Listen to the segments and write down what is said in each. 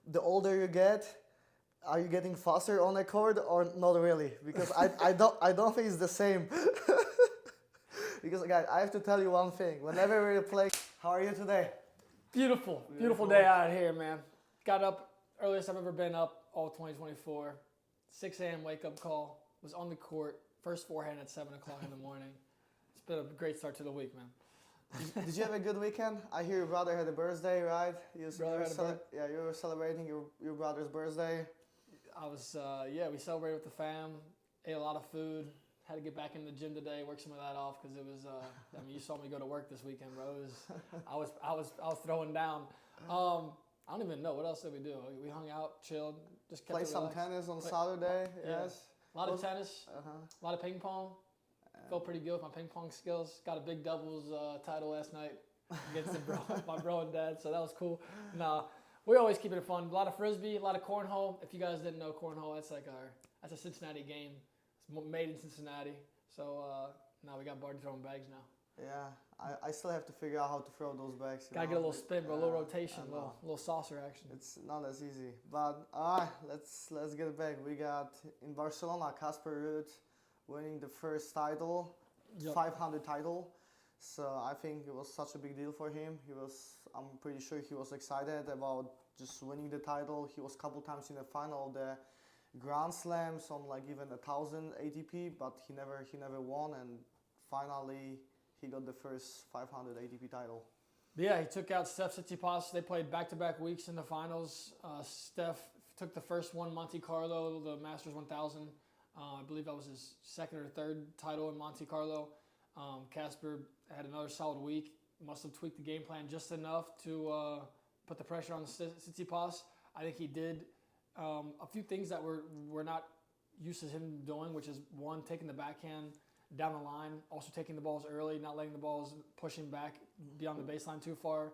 The older you get, are you getting faster on a court or not really? Because I don't think it's the same. Because guys, I have to tell you one thing. Whenever we play, how are you today? Beautiful day out here, man. Got up earliest I've ever been up all 2024. 6 a.m. wake up call. Was on the court. First forehand at 7 o'clock in the morning. It's been a great start to the week, man. Did you have a good weekend? I hear your brother had a birthday, right? You were celebrating your brother's birthday. We celebrated with the fam. Ate a lot of food. Had to get back in the gym today, work some of that off because it was. You saw me go to work this weekend, bro. I was throwing down. I don't even know what else did we do. We hung out, chilled, just kept Played some tennis on Saturday. Yes. A lot of tennis. A lot of ping pong. Felt pretty good with my ping pong skills. Got a big doubles title last night against my bro and dad, so that was cool. Nah, we always keep it fun. A lot of frisbee, a lot of cornhole. If you guys didn't know cornhole, that's a Cincinnati game. It's made in Cincinnati. So now we got Barty throwing bags now. Yeah, I still have to figure out how to throw those bags. Gotta get a little spin, a little rotation, a little saucer action. It's not as easy. But alright, let's get back. We got in Barcelona, Casper Ruud winning the first title, 500 title. So I think it was such a big deal for him. I'm pretty sure he was excited about just winning the title. He was a couple times in the final of the Grand Slams on like even 1,000 ATP, but he never won, and finally he got the first 500 ATP title. Yeah, he took out Steph Tsitsipas. They played back-to-back weeks in the finals. Steph took the first one, Monte Carlo, the Masters 1000. I believe that was his second or third title in Monte Carlo. Casper had another solid week. Must have tweaked the game plan just enough to put the pressure on Tsitsipas. I think he did a few things that we're not used to him doing, which is one, taking the backhand down the line, also taking the balls early, not letting the balls push him back beyond the baseline too far.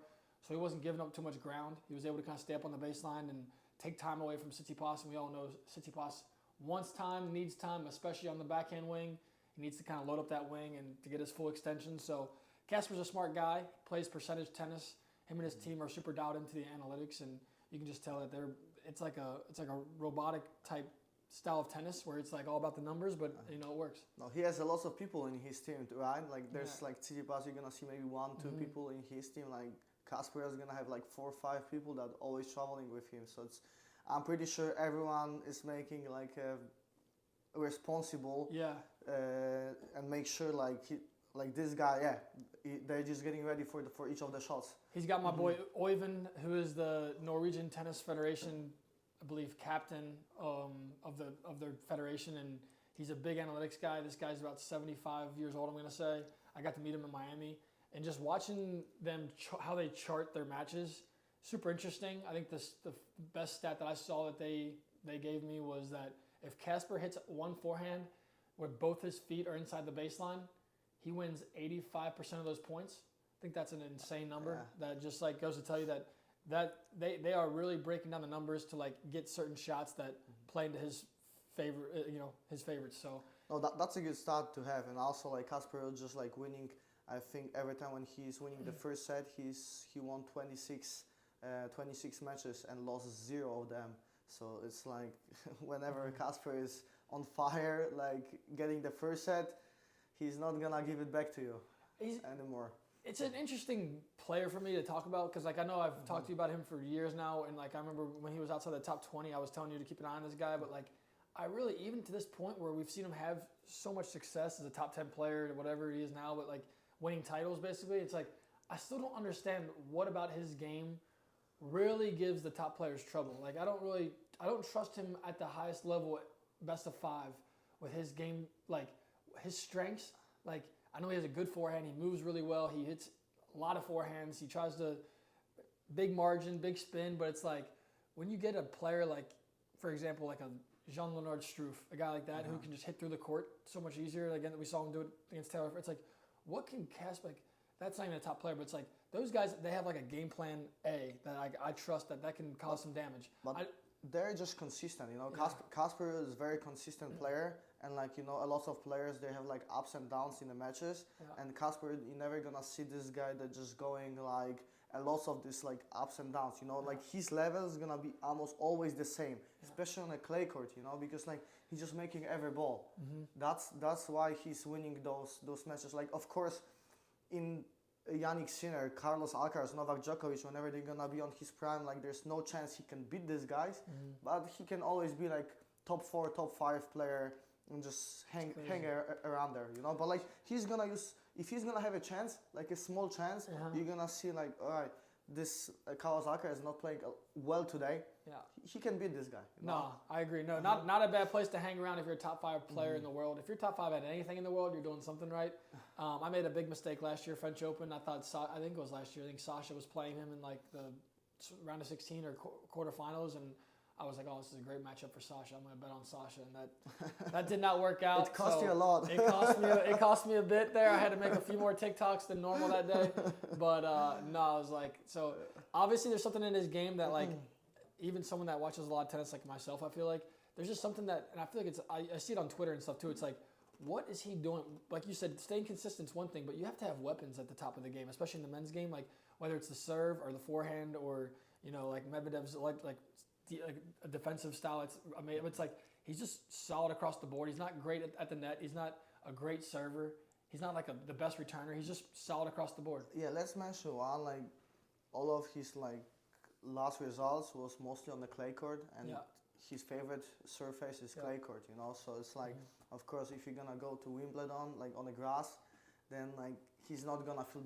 So he wasn't giving up too much ground. He was able to kind of stay up on the baseline and take time away from Tsitsipas. And we all know Tsitsipas wants time, needs time, especially on the backhand wing. He needs to kind of load up that wing and to get his full extension. So Casper's a smart guy, plays percentage tennis. Him and his team are super dialed into the analytics, and you can just tell that it's like a robotic type style of tennis where it's like all about the numbers, but it works. No, he has a lot of people in his team, right? Like there's like Tsitsipas, you're gonna see maybe 1-2 people in his team. Like Casper is gonna have like 4 or 5 people that are always traveling with him. So I'm pretty sure everyone is making like a responsible and make sure like this guy, they're just getting ready for each of the shots. He's got my boy Oyvind, who is the Norwegian Tennis Federation, I believe, captain of their federation, and he's a big analytics guy. This guy's about 75 years old, I'm going to say. I got to meet him in Miami, and just watching them how they chart their matches, super interesting. I think the best stat that I saw that they gave me was that if Casper hits one forehand where both his feet are inside the baseline, he wins 85% of those points. I think that's an insane number. That just like goes to tell you that they are really breaking down the numbers to like get certain shots that play into his his favorites. So that's a good start to have, and also like Casper just like winning. I think every time when he's winning the first set, he won 26 matches and lost 0 of them. So it's like whenever Casper is on fire, like getting the first set, he's not gonna give it back to you anymore. It's an interesting player for me to talk about because, like, I know I've talked to you about him for years now, and like I remember when he was outside the top 20, I was telling you to keep an eye on this guy. But like, I really, even to this point where we've seen him have so much success as a top 10 player or whatever he is now, but like winning titles basically, it's like I still don't understand what about his game really gives the top players trouble. Like I don't trust him at the highest level, best of 5, with his game, like his strengths, like. I know he has a good forehand. He moves really well. He hits a lot of forehands. He tries to big margin, big spin, but it's like when you get a player like, for example, like a Jean-Leonard Struff, a guy like that who can just hit through the court so much easier. Again, we saw him do it against Taylor. It's like, what can Casper, like, that's not even a top player, but it's like those guys, they have like a game plan A that I trust that can cause some damage. But they're just consistent, Casper is a very consistent player. And like, a lot of players, they have like ups and downs in the matches. And Casper, you're never gonna see this guy that just going like and lots of this like ups and downs. You know, like his level is gonna be almost always the same, especially on a clay court. You know, because like he's just making every ball. That's why he's winning those matches. Like of course, in Yannick Sinner, Carlos Alcaraz, Novak Djokovic, whenever they're gonna be on his prime, like there's no chance he can beat these guys, but he can always be like top 4, top 5 player and just hang around there, you know. But like he's gonna use, if he's gonna have a chance, like a small chance, you're gonna see like, all right, this Carlos Alcaraz is not playing well today. Yeah, he can beat this guy. You know? No, I agree. No, not a bad place to hang around if you're a top 5 player in the world. If you're top 5 at anything in the world, you're doing something right. I made a big mistake last year, French Open. I think it was last year. I think Sasha was playing him in like the round of 16 or quarterfinals, and I was like, oh, this is a great matchup for Sasha. I'm going to bet on Sasha, and that did not work out. It cost you a lot. It cost me a bit there. I had to make a few more TikToks than normal that day. But no, I was like, so obviously there's something in his game that like, even someone that watches a lot of tennis like myself, I feel like there's just something that, and I feel like I see it on Twitter and stuff too. It's like, what is he doing? Like you said, staying consistent is one thing, but you have to have weapons at the top of the game, especially in the men's game. Like whether it's the serve or the forehand, or you know, like Medvedev's like a defensive style. It's like he's just solid across the board. He's not great at the net. He's not a great server. He's not like the best returner. He's just solid across the board. Yeah, let's mention one. Like all of his like last results was mostly on the clay court, and his favorite surface is clay court. You know, so it's like, of course, if you're gonna go to Wimbledon, like on the grass, then like he's not gonna feel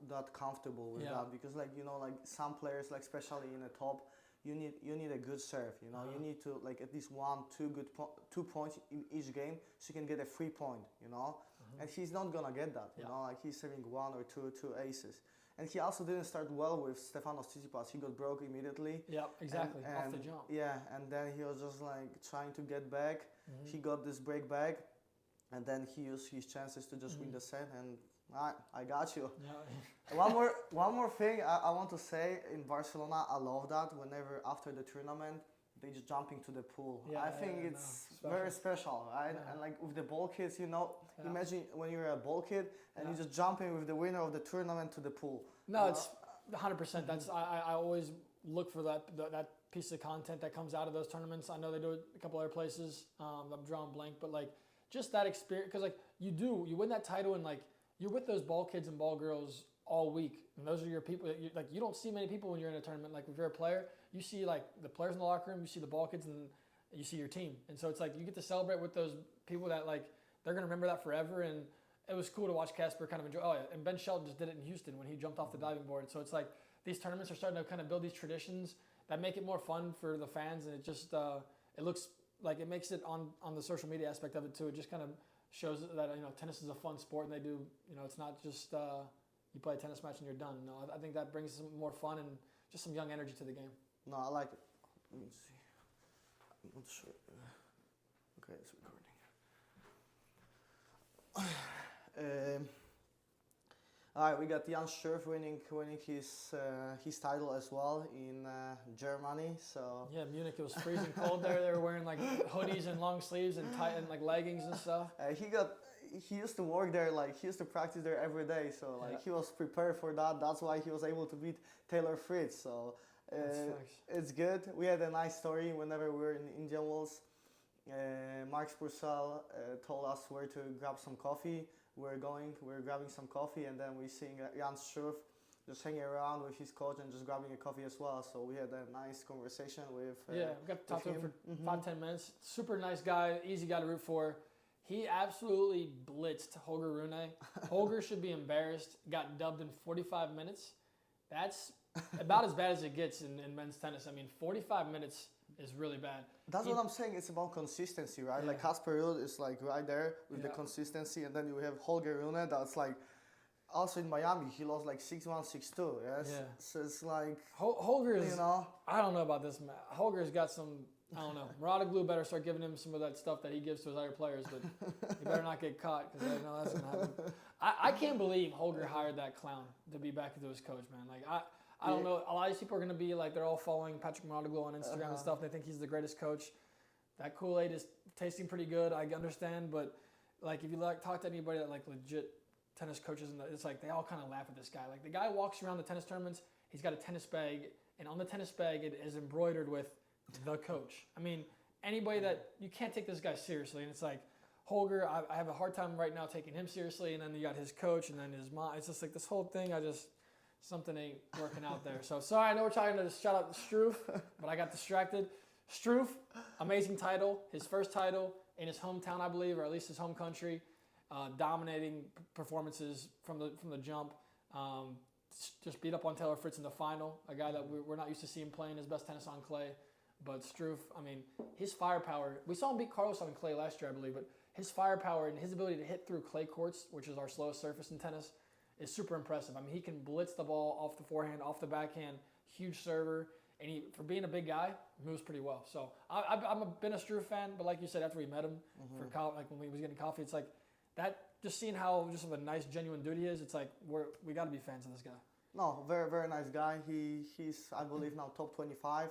that comfortable with that, because like, you know, like some players, like especially in the top, you need a good serve. You know, you need to like at least 2 points in each game, so you can get a free point. You know, and he's not gonna get that. You know, like he's having 1 or 2 aces. And he also didn't start well with Stefanos Tsitsipas. He got broke immediately. Yeah, exactly. And off the jump. Yeah, and then he was just like trying to get back. He got this break back, and then he used his chances to just win the set. And I got you. Yeah. one more thing I want to say, in Barcelona, I love that whenever after the tournament they just jump into the pool. Yeah, I think it's very special, right? Yeah. And like with the ball kids, you know, imagine when you're a ball kid and you just jump in with the winner of the tournament to the pool. No, it's 100%. That's I always look for that piece of content that comes out of those tournaments. I know they do it a couple other places. I'm drawing blank, but like just that experience, because like you win that title and like you're with those ball kids and ball girls all week, and those are your people. You don't see many people when you're in a tournament. Like if you're a player, you see like the players in the locker room, you see the ball kids, and you see your team. And so it's like you get to celebrate with those people that like they're gonna remember that forever. And it was cool to watch Casper kind of enjoy. Oh yeah, and Ben Shelton just did it in Houston when he jumped off the diving board. So it's like these tournaments are starting to kind of build these traditions that make it more fun for the fans, and it just it looks like it makes it on the social media aspect of it too. It just kind of shows that, you know, tennis is a fun sport, and they do, you know, it's not just you play a tennis match and you're done. No, I think that brings some more fun and just some young energy to the game. No, I like it. Let me see. I'm not sure. Okay, it's recording. All right, we got Jan Schurf winning his title as well in Germany. So yeah, Munich, it was freezing cold there. They were wearing like hoodies and long sleeves and tight and like leggings and stuff. He used to work there, like he used to practice there every day. So like he was prepared for that. That's why he was able to beat Taylor Fritz. So it's good. We had a nice story whenever we were in Indian Wells. Mark Purcell told us where to grab some coffee. We're grabbing some coffee, and then we're seeing Jan Schurf just hanging around with his coach and just grabbing a coffee as well. So we had a nice conversation with we got to talk to him for 5-10 minutes. Super nice guy, easy guy to root for. He absolutely blitzed Holger Rune. Holger should be embarrassed. Got dubbed in 45 minutes. That's about as bad as it gets in men's tennis. I mean, 45 minutes is really bad. That's what I'm saying. It's about consistency, right? Like Casper Ruud is like right there with the consistency, and then you have Holger Rune that's like also in Miami. He lost like 6-1, 6-2. Yes. Yeah. So it's like Holger is. You know, I don't know about this man. Holger's got some. I don't know. Radoglu better start giving him some of that stuff that he gives to his other players, but he better not get caught, because I know that's gonna happen. I can't believe Holger hired that clown to be back into his coach, man. Like I don't know. A lot of these people are going to be like, they're all following Patrick Radoglu on Instagram and stuff. They think he's the greatest coach. That Kool-Aid is tasting pretty good, I understand. But like, if you like talk to anybody that like legit tennis coaches, and it's like they all kind of laugh at this guy. Like the guy walks around the tennis tournaments he's got a tennis bag, and on the tennis bag it is embroidered with the coach. I mean, anybody that you can't take this guy seriously, and it's like Holger. I have a hard time right now taking him seriously, and then you got his coach, and then his mom. It's just like this whole thing. Something ain't working out there. So sorry, I know we're trying to shout out Struff, but I got distracted. Struff, amazing title, his first title in his hometown, I believe, or at least his home country. Dominating performances from the jump. Just beat up on Taylor Fritz in the final, a guy that we're not used to seeing playing his best tennis on clay. But Struff, I mean, his firepower. We saw him beat Carlos on clay last year, I believe, but his firepower and his ability to hit through clay courts, which is our slowest surface in tennis, is super impressive. I mean, he can blitz the ball off the forehand, off the backhand, huge server, and for being a big guy, moves pretty well. So I've been a Struff fan, but like you said, after we met him like when we was getting coffee, it's like that. Just seeing how just of a nice, genuine dude he is, it's like we got to be fans of this guy. No, very, very nice guy. He's I believe now top 25.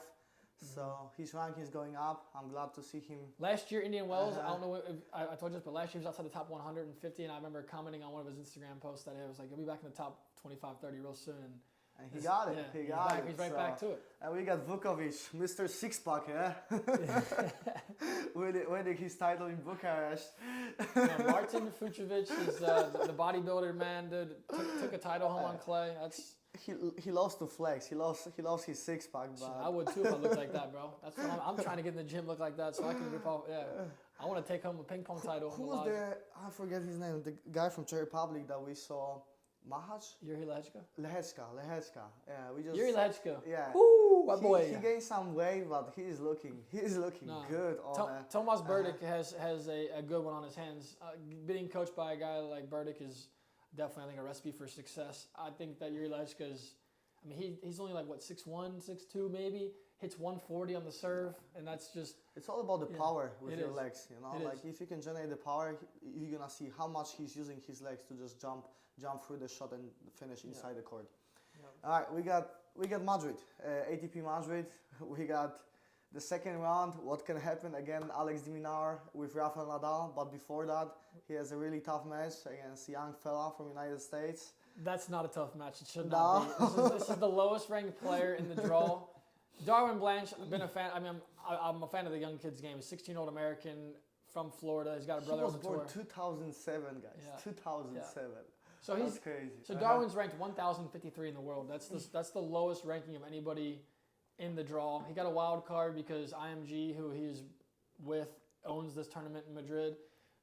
So his ranking is going up. I'm glad to see him. Last year, Indian Wells, I don't know if I told you this, but last year he was outside the top 150, and I remember commenting on one of his Instagram posts that it was like, he'll be back in the top 25, 30 real soon. And he got it. Yeah, he got it. He's right back to it. And we got Vukovic, Mr. Six-Pack, yeah? winning his title in Bucharest. Martin Fucsovic is the bodybuilder, man, dude. Took a title home on clay. That's... He loves to flex. He loves his six-pack. But I would too if I looked like that, bro. That's what I'm trying to get in the gym, look like that, so I can rip off. Yeah, I want to take home a ping pong title. Who was there? I forget his name. The guy from Czech Republic that we saw. Mahaj? Yuri Lehečka? Lehečka. Yeah, we just. Yuri Lehečka. Yeah. Woo, my boy. He gained some weight, but he's looking good. Tomas Burdick has a good one on his hands. Being coached by a guy like Burdick is definitely, I think, a recipe for success. I think that Yuri Lehečka is, I mean, he's only like, what, 6'1", 6'2", maybe? Hits 140 on the serve, and that's just... It's all about the power with your legs, you know? It like, if you can generate the power, you're going to see how much he's using his legs to just jump through the shot and finish inside the court. Yeah. All right, we got Madrid, ATP Madrid. We got the second round. What can happen? Again, Alex de Minaur with Rafael Nadal, but before that, he has a really tough match against a young fella from United States. That's not a tough match. It should not be. This is the lowest ranked player in the draw. Darwin Blanche, I've been a fan. I mean, I'm a fan of the young kid's game. He's a 16-year-old American from Florida. He's got a brother on the tour. He was born 2007, guys. Yeah. 2007. Yeah. So that's crazy. So Darwin's ranked 1,053 in the world. That's the lowest ranking of anybody in the draw. He got a wild card because IMG, who he's with, owns this tournament in Madrid.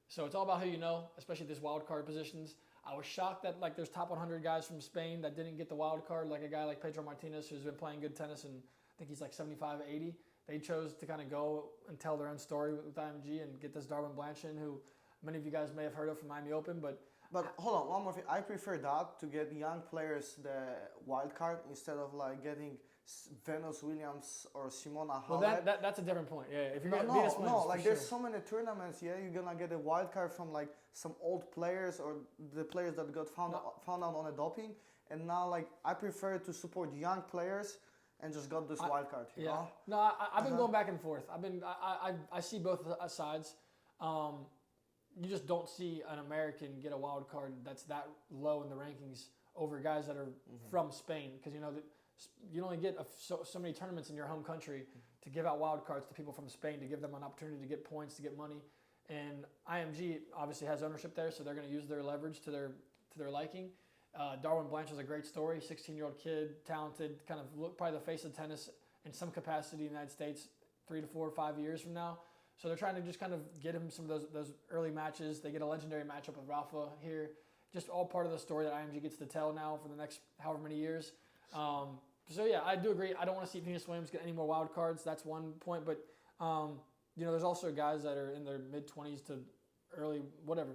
So it's all about who you know, especially these wild card positions. I was shocked that like there's top 100 guys from Spain that didn't get the wild card, like a guy like Pedro Martinez, who's been playing good tennis, and I think he's like 75, 80. They chose to kind of go and tell their own story with IMG and get this Darwin Blanche in, who many of you guys may have heard of from Miami Open, but hold on, one more thing. I prefer that to get young players the wild card instead of like getting Venus Williams or Simona Halep. Well, that's a different point. Yeah, if you're gonna beat us, like there's so many tournaments. Yeah, you're gonna get a wild card from like some old players or the players that got found out on a doping. And now, like, I prefer to support young players and just got this wild card. You know? No, I've been going back and forth. I see both sides. You just don't see an American get a wild card that's that low in the rankings over guys that are from Spain, because you know that you only get so many tournaments in your home country to give out wild cards to people from Spain, to give them an opportunity to get points, to get money. And IMG obviously has ownership there, so they're going to use their leverage to their liking. Darwin Blanche is a great story, 16-year-old kid, talented, kind of probably the face of tennis in some capacity in the United States 3 to 4 or 5 years from now. So they're trying to just kind of get him some of those early matches. They get a legendary matchup with Rafa here. Just all part of the story that IMG gets to tell now for the next however many years. So yeah, I do agree. I don't want to see Venus Williams get any more wild cards. That's one point. But you know, there's also guys that are in their mid-20s to early whatever,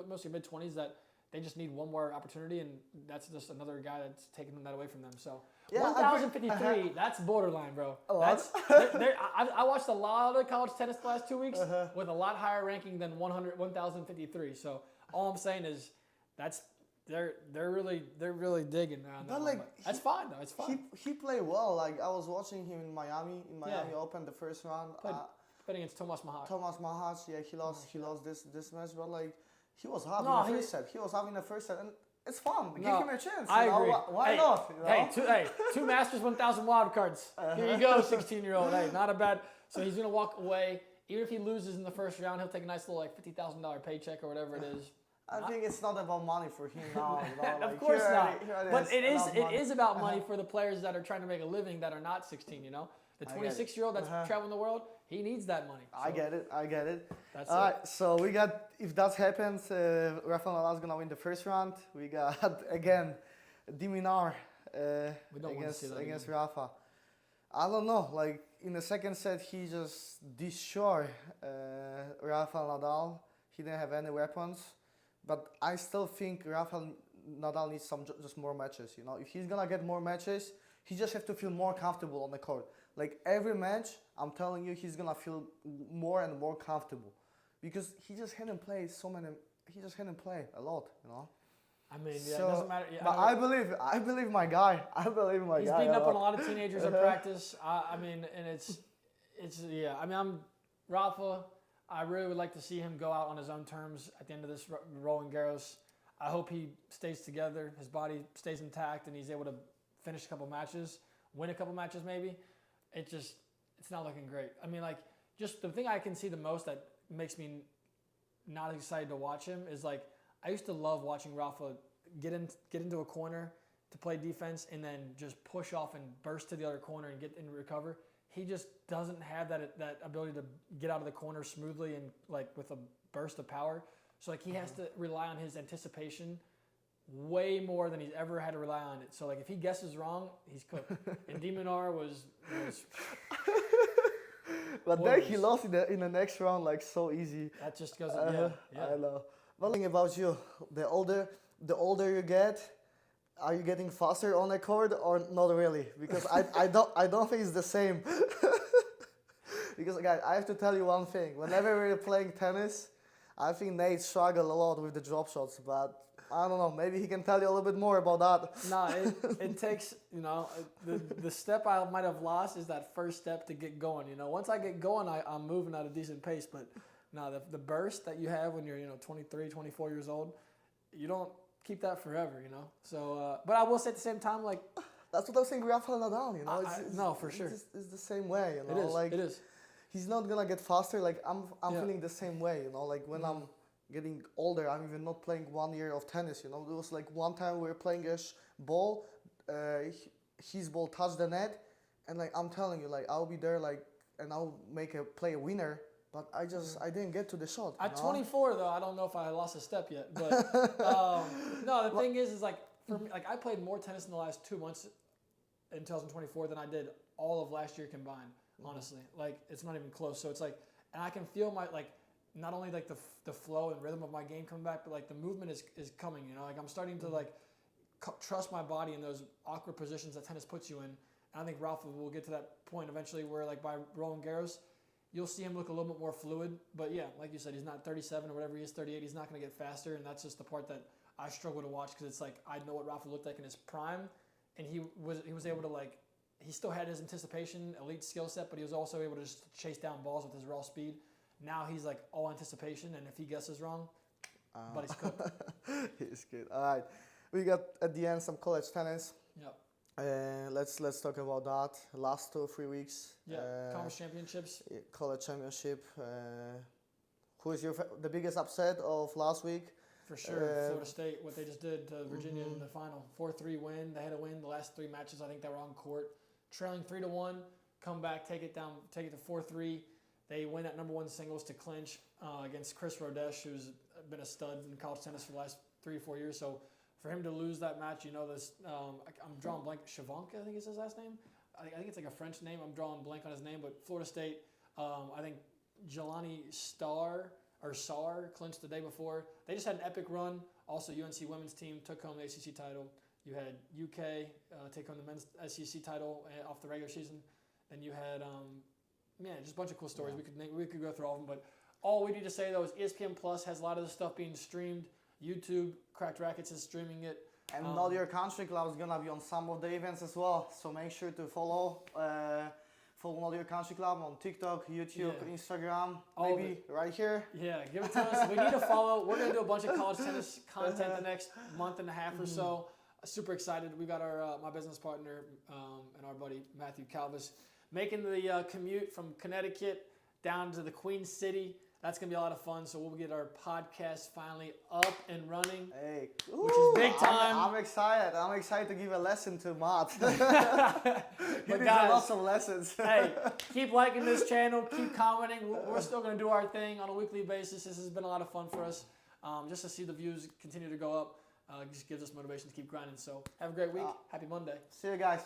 mostly mid-20s that they just need one more opportunity, and that's just another guy that's taking that away from them. So yeah, 1,053, that's borderline, bro. I watched a lot of college tennis the last 2 weeks with a lot higher ranking than 1,053. So all I'm saying is they're really digging now. But like, that's fine though. It's fine. He played well. Like, I was watching him in Miami Open, the first round. Played against Tomas Mahaj. Yeah, he lost this match, but like, he was having a first set. He was having a first set, and it's fun. Give No, him a chance. I you know? agree. Why Hey, not? You know? two Masters 1,000 wild cards. Here you go, 16-year-old. Hey, not a bad. So he's gonna walk away. Even if he loses in the first round, he'll take a nice little like $50,000 paycheck or whatever it is. I think it's not about money for him now. You know? Of Like, course not. But it is. about It money. is about money for the players that are trying to make a living that are not 16. You know, the I get it. 26-year-old that's traveling the world, he needs that money. I So get it. I get it. That's All it. right. So we got, if that happens, Rafael Nadal's gonna win the first round. We got again Diminar We don't want to see that against again. Rafa. I don't know. Like in the second set, he just destroyed Rafael Nadal. He didn't have any weapons, but I still think Rafael Nadal needs just more matches. You know, if he's gonna get more matches, he just have to feel more comfortable on the court. Like every match, I'm telling you, he's gonna feel more and more comfortable, because he just hadn't played so many. He just hadn't played a lot. You know. I mean, yeah, So, it doesn't matter. Yeah, but I believe my guy. I believe my he's guy. beating up on a lot. lot of teenagers in practice. I mean, and it's yeah. I mean, I'm Rafa. I really would like to see him go out on his own terms at the end of this Roland Garros. I hope he stays together, his body stays intact, and he's able to finish a couple matches, win a couple matches maybe. It's not looking great. I mean, like, just the thing I can see the most that makes me not excited to watch him is, like, I used to love watching Rafa get into a corner to play defense and then just push off and burst to the other corner and get and recover. He just doesn't have that ability to get out of the corner smoothly and like with a burst of power. So like he has to rely on his anticipation way more than he's ever had to rely on it. So like if he guesses wrong, he's cooked. And Diminar was But then he lost in the next round like so easy. that just goes I know. One thing about you, the older you get, are you getting faster on the court or not really? Because I don't think it's the same. Because guys, I have to tell you one thing. Whenever we're playing tennis, I think Nate struggled a lot with the drop shots, but I don't know. Maybe he can tell you a little bit more about that. No, it takes, you know, the step I might have lost is that first step to get going. You know, once I get going, I'm moving at a decent pace. But no, the burst that you have when you're, 23, 24 years old, you don't keep that forever, you know. So, but I will say at the same time, like, that's what I was saying, Rafael Nadal. You know, no, for sure, it's the same way. You know, it is. He's not gonna get faster. Like I'm Yeah. feeling the same way. You know, like when I'm getting older, I'm even not playing 1 year of tennis. You know, there was like one time we were playing a ball, his ball touched the net, and like I'm telling you, like I'll be there, like, and I'll play a winner. But I didn't get to the shot. At 24 though, I don't know if I lost a step yet. But no, the thing is like for me, like I played more tennis in the last 2 months in 2024 than I did all of last year combined. Honestly, like it's not even close. So it's like, and I can feel my like not only like the flow and rhythm of my game coming back, but like the movement is coming. You know, like I'm starting to like trust my body in those awkward positions that tennis puts you in. And I think Rafa will get to that point eventually where like by Roland Garros, you'll see him look a little bit more fluid. But yeah, like you said, he's not 37 or whatever he is, 38. He's not going to get faster, and that's just the part that I struggle to watch because it's like I know what Rafa looked like in his prime, and he was able to like. He still had his anticipation, elite skill set, but he was also able to just chase down balls with his raw speed. Now he's like all anticipation, and if he guesses wrong, but he's cooked. He's good. All right, we got at the end some college tennis. Yep. Let's talk about that. Last 2 or 3 weeks. Yeah. Conference championships. College championship. Who is the biggest upset of last week? For sure, Florida State, what they just did to Virginia in the final. 4-3 win. They had to win the last 3 matches. I think they were on court. Trailing 3-1, come back, take it to 4-3. They win at number 1 singles to clinch against Chris Rodesh, who's been a stud in college tennis for the last 3 or 4 years. So for him to lose that match, this, I'm drawing blank. Shavank, I think is his last name. I think it's like a French name. I'm drawing blank on his name. But Florida State, I think Jelani Sarr clinched the day before. They just had an epic run. Also, UNC women's team took home the ACC title. You had UK take home the men's SEC title off the regular season. Then you had, just a bunch of cool stories. Yeah. We could go through all of them. But all we need to say, though, is ESPN Plus has a lot of this stuff being streamed. YouTube, Cracked Rackets is streaming it. And Not Your Country Club is going to be on some of the events as well. So make sure to follow Follow Audio Country Club on TikTok, YouTube, Yeah. Instagram, All of maybe right here. Yeah, give it to us. We need to follow. We're going to do a bunch of college tennis content the next month and a half or so. Super excited. We got our my business partner and our buddy Matthew Calvis making the commute from Connecticut down to the Queen City. That's going to be a lot of fun. So we'll get our podcast finally up and running. Hey, which is big time. I'm excited. I'm excited to give a lesson to Matt. He But needs guys, lots of lessons. hey, keep liking this channel. Keep commenting. We're still going to do our thing on a weekly basis. This has been a lot of fun for us. Just to see the views continue to go up just gives us motivation to keep grinding. So have a great week. Happy Monday. See you guys.